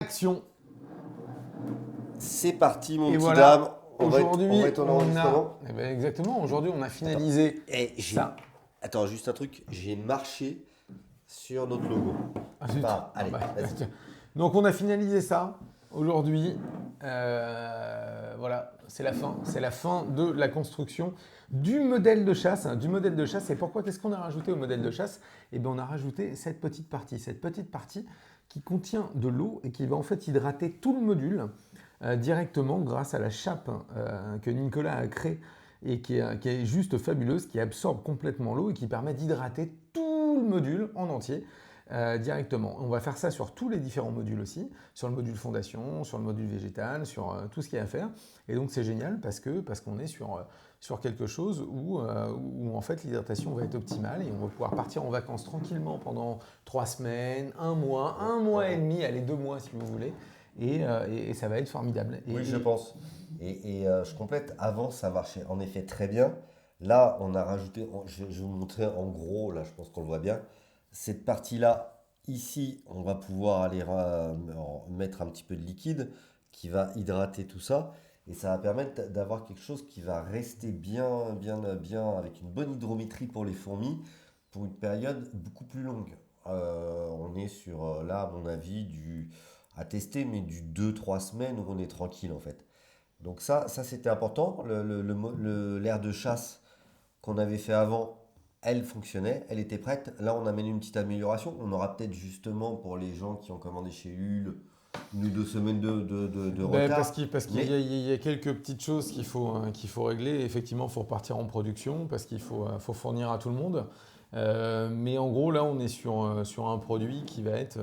Action. C'est parti, mon Et petit voilà. dame. Aujourd'hui, on va être en enregistrement. exactement. Aujourd'hui, on a finalisé ça. Attends, juste un truc. J'ai marché sur notre logo. Ah, zut. Allez, vas-y. Donc, on a finalisé ça aujourd'hui. Voilà, c'est la fin. C'est la fin de la construction du modèle de chasse. Et pourquoi qu'est-ce qu'on a rajouté au modèle de chasse? Eh bien, on a rajouté cette petite partie qui contient de l'eau et qui va en fait hydrater tout le module directement grâce à la chape que Nicolas a créée et qui est juste fabuleuse, qui absorbe complètement l'eau et qui permet d'hydrater tout le module en entier. Directement. On va faire ça sur tous les différents modules aussi, sur le module fondation, sur le module végétal, sur tout ce qu'il y a à faire. Et donc c'est génial parce qu'on est sur quelque chose où en fait l'hydratation va être optimale et on va pouvoir partir en vacances tranquillement pendant 3 semaines, un mois et demi, allez 2 mois si vous voulez. Et ça va être formidable. Oui, je pense. Et je complète. Avant, ça marchait en effet très bien. Là, on a rajouté. Je vais vous montrer en gros. Là, je pense qu'on le voit bien. Cette partie-là, ici, on va pouvoir aller mettre un petit peu de liquide qui va hydrater tout ça. Et ça va permettre d'avoir quelque chose qui va rester bien, bien, bien, avec une bonne hydrométrie pour les fourmis pour une période beaucoup plus longue. On est sur, là, à mon avis, à tester, mais du 2-3 semaines où on est tranquille en fait. Donc ça c'était important. L'aire de chasse qu'on avait fait avant, elle fonctionnait, elle était prête. Là, on amène une petite amélioration. On aura peut-être justement pour les gens qui ont commandé chez Ulule 1 ou 2 semaines de Parce retard. qu'il y a quelques petites choses qu'il faut régler. Effectivement, il faut repartir en production parce qu'il faut fournir à tout le monde. Mais en gros, là, on est sur un produit qui va être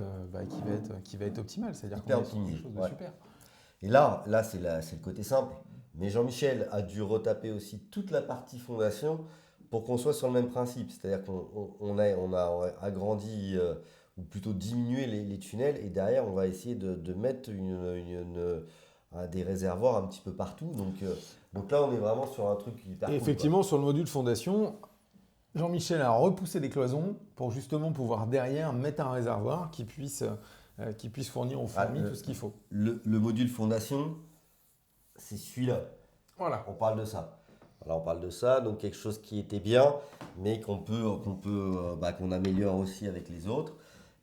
optimal. C'est-à-dire qu'on Hyper est sur quelque optimisé. chose de Ouais. super. Et là c'est le côté simple. Mais Jean-Michel a dû retaper aussi toute la partie fondation pour qu'on soit sur le même principe. C'est-à-dire qu'on a agrandi, ou plutôt diminué les tunnels, et derrière, on va essayer de mettre des réservoirs un petit peu partout. Donc là, on est vraiment sur un truc hyper Et cool, quoi. effectivement, sur le module fondation, Jean-Michel a repoussé les cloisons pour justement pouvoir derrière mettre un réservoir qui puisse fournir aux Ah, fourmis tout ce qu'il faut. le module fondation, c'est celui-là. Voilà. On parle de ça. Voilà, on parle de ça, donc quelque chose qui était bien, mais qu'on améliore aussi avec les autres.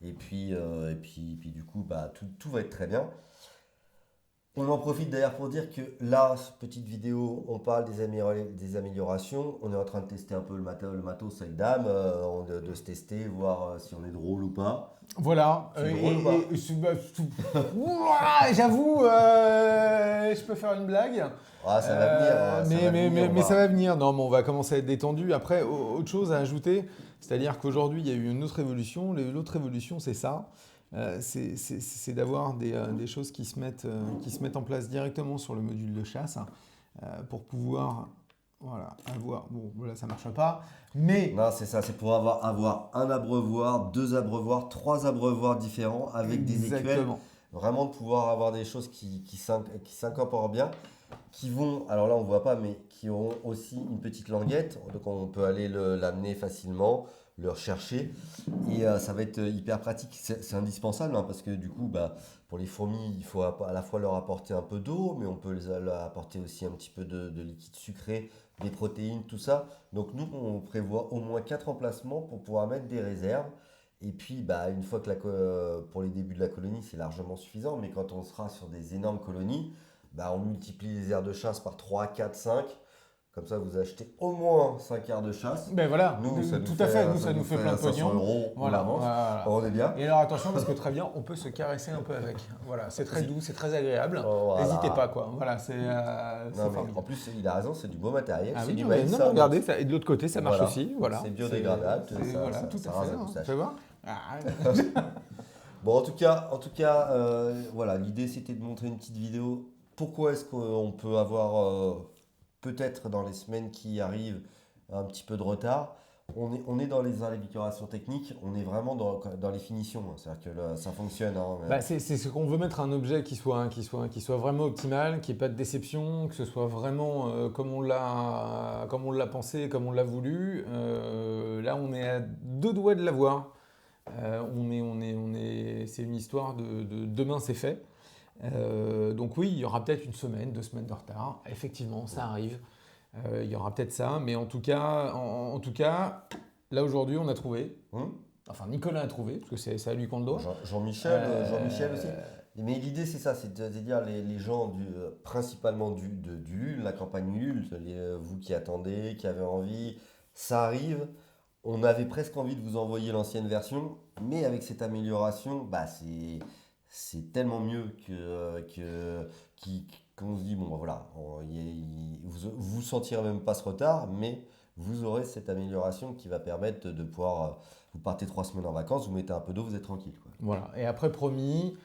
Et puis du coup, tout va être très bien. On en profite d'ailleurs pour dire que là, cette petite vidéo, on parle des améliorations. On est en train de tester un peu le matos avec Dame, de se tester, voir si on est drôle ou pas. Voilà. C'est drôle ou pas? Ouah, j'avoue, je peux faire une blague. Ah, ça va venir, Mais ça va venir. Non, mais on va commencer à être détendu. Après, autre chose à ajouter, c'est-à-dire qu'aujourd'hui, il y a eu une autre évolution. L'autre évolution, c'est ça. C'est d'avoir des choses qui se mettent en place directement sur le module de chasse pour pouvoir avoir. Bon, voilà, ça marche pas. Mais Non, c'est ça, c'est pour avoir un abreuvoir, 2 abreuvoirs, 3 abreuvoirs différents avec des écuelles. exactement. Vraiment de pouvoir avoir des choses qui s'incorporent bien, qui vont, alors là on ne voit pas, mais qui auront aussi une petite languette, donc on peut aller l'amener facilement, le rechercher, et ça va être hyper pratique. C'est indispensable, hein, parce que du coup, pour les fourmis, il faut à la fois leur apporter un peu d'eau, mais on peut leur apporter aussi un petit peu de liquide sucré, des protéines, tout ça. Donc nous, on prévoit au moins 4 emplacements pour pouvoir mettre des réserves. Et puis, une fois que pour les débuts de la colonie, c'est largement suffisant, mais quand on sera sur des énormes colonies, on multiplie les aires de chasse par 3, 4, 5. Comme ça, vous achetez au moins 5 aires de chasse. Ben voilà, Nous, ça nous tout fait, à fait. Nous, ça ça nous nous fait fait plein de 500 pognon. euros, on Voilà, avance. voilà. On est bien. Et alors attention, parce que très bien, on peut se caresser un peu avec. Voilà, c'est très doux, c'est très agréable. Oh, voilà. N'hésitez pas, quoi. Voilà, c'est Non, mais formidable. en plus, il a raison, c'est du beau matériel. Ah C'est oui, du non, mais maïs. non, regardez, ça, et de l'autre côté, ça marche Voilà. aussi. Voilà. C'est biodégradable, Voilà, tout ça à rase fait. la Hein. moustache. Tu vois. Ah, Bon, en tout cas, voilà, l'idée c'était de montrer une petite vidéo. Pourquoi est-ce qu'on peut avoir, peut-être dans les semaines qui arrivent, un petit peu de retard? On est dans les améliorations techniques, on est vraiment dans les finitions, hein. C'est-à-dire que là, ça fonctionne, hein. c'est ce qu'on veut mettre un objet qui soit vraiment optimal, qu'il n'y ait pas de déception, que ce soit vraiment comme on l'a pensé, comme on l'a voulu. Là, on est à 2 doigts de l'avoir. C'est une histoire de demain c'est fait. Donc oui, il y aura peut-être une semaine, 2 semaines de retard. Effectivement, ça arrive. Il y aura peut-être ça, mais en tout cas, là aujourd'hui, on a trouvé. Enfin, Nicolas a trouvé, parce que c'est à lui qu'on le doit. Jean-Michel aussi. Mais l'idée, c'est ça, c'est-à-dire les gens principalement du Ulule, la campagne Ulule, vous qui attendez, qui avez envie, ça arrive. On avait presque envie de vous envoyer l'ancienne version, mais avec cette amélioration, bah, c'est tellement mieux qu'on se dit, bon, bah, voilà, vous vous sentirez même pas ce retard, mais vous aurez cette amélioration qui va permettre de pouvoir, vous partez 3 semaines en vacances, vous mettez un peu d'eau, vous êtes tranquille, quoi. Voilà. Et après, promis,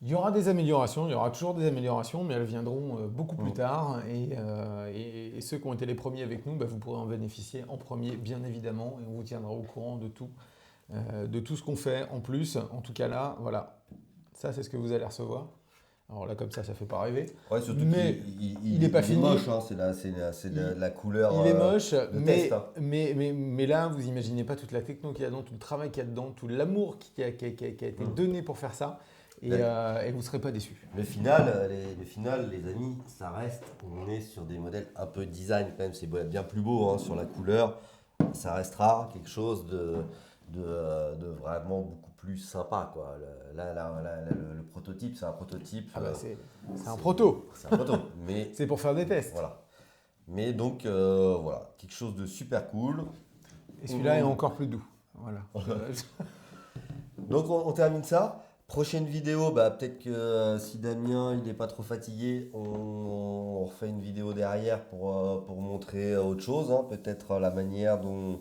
il y aura des améliorations, il y aura toujours des améliorations, mais elles viendront beaucoup plus tard. Et ceux qui ont été les premiers avec nous, bah, vous pourrez en bénéficier en premier, bien évidemment, et on vous tiendra au courant de tout ce qu'on fait en plus. En tout cas là, voilà, ça c'est ce que vous allez recevoir. Alors là, comme ça fait pas rêver. Ouais, surtout Mais il n'est pas fini. Il est moche, hein, c'est la couleur. Il est moche, de test, hein. mais là, vous imaginez pas toute la techno qu'il y a dedans, tout le travail qu'il y a dedans, tout l'amour qui a été donné pour faire ça. Et vous ne serez pas déçus. Le final, les amis, ça reste, on est sur des modèles un peu design quand même, c'est bien plus beau, hein, sur la couleur. Ça restera quelque chose de vraiment beaucoup plus sympa, quoi. Le prototype, c'est un prototype. Ah bah c'est un proto. C'est un proto, mais c'est pour faire des tests. voilà. Mais donc, voilà, quelque chose de super cool. Et celui-là est encore plus doux. Voilà. Donc, on termine ça. Prochaine vidéo, bah, peut-être que si Damien il n'est pas trop fatigué, on refait une vidéo derrière pour montrer autre chose, hein. Peut-être la manière dont,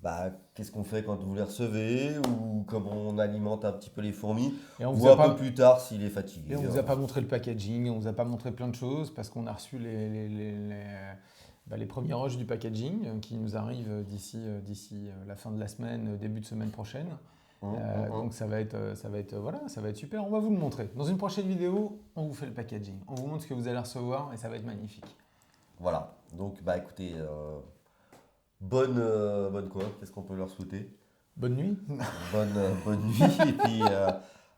bah, qu'est-ce qu'on fait quand vous les recevez, ou comment on alimente un petit peu les fourmis, et on ou un peu plus tard s'il est fatigué. Et on ne vous a pas montré le packaging, on ne vous a pas montré plein de choses parce qu'on a reçu les premiers rushs du packaging qui nous arrivent d'ici la fin de la semaine, début de semaine prochaine. Donc ça va être super, on va vous le montrer. Dans une prochaine vidéo, on vous fait le packaging, on vous montre ce que vous allez recevoir et ça va être magnifique. Voilà, donc bah écoutez, bonne quoi, qu'est-ce qu'on peut leur souhaiter? Bonne nuit. Bonne nuit et puis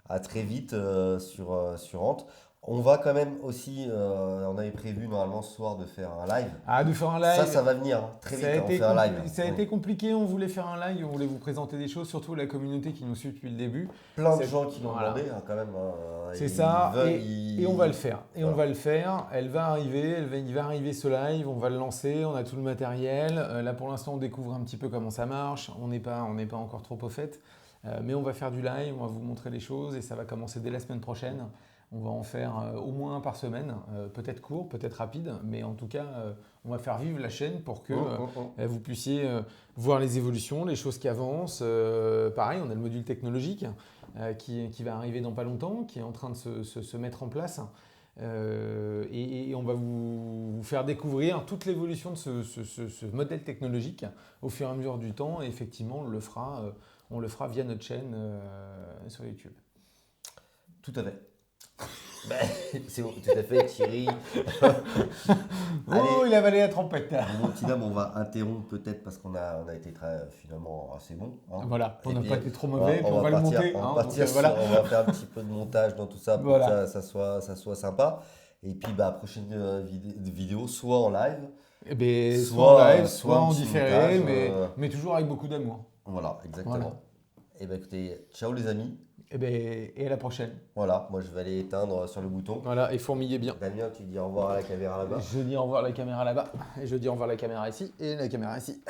à très vite sur Ant. On va quand même aussi, on avait prévu normalement ce soir de faire un live. Ah, de faire un live. Ça va venir, hein. Très vite, on fait un live. Ça a été compliqué, on voulait faire un live, on voulait vous présenter des choses, surtout la communauté qui nous suit depuis le début. Plein de gens qui l'ont demandé, hein, quand même. C'est ça, et on va le faire. Et voilà. on va le faire, elle va arriver, il va arriver ce live, on va le lancer, on a tout le matériel. Là pour l'instant, on découvre un petit peu comment ça marche, on n'est pas encore trop au fait. Mais on va faire du live, on va vous montrer les choses et ça va commencer dès la semaine prochaine. On va en faire au moins un par semaine, peut-être court, peut-être rapide, mais en tout cas, on va faire vivre la chaîne pour que vous puissiez voir les évolutions, les choses qui avancent. Pareil, on a le module technologique qui va arriver dans pas longtemps, qui est en train de se mettre en place. Et on va vous faire découvrir toute l'évolution de ce modèle technologique au fur et à mesure du temps. Et effectivement, on le fera via notre chaîne sur YouTube. Tout à fait. C'est bon, tout à fait, Thierry. Oh, il a avalé la trompette. Mon petit dame, on va interrompre peut-être parce qu'on a été finalement assez bon. Hein. Voilà, on n'a puis, pas été trop mauvais, on va le partir, monter. On va faire un petit peu de montage dans tout ça pour que ça soit sympa. Et puis, prochaine vidéo, soit en live. Soit en live, soit en différé, mais toujours avec beaucoup d'amour. Voilà, exactement. Voilà. Et écoutez, ciao les amis. Et à la prochaine. Voilà, moi je vais aller éteindre sur le bouton. Voilà, et fourmiller bien. Damien, tu dis au revoir à la caméra là-bas. Je dis au revoir à la caméra là-bas. Et je dis au revoir à la caméra ici et la caméra ici.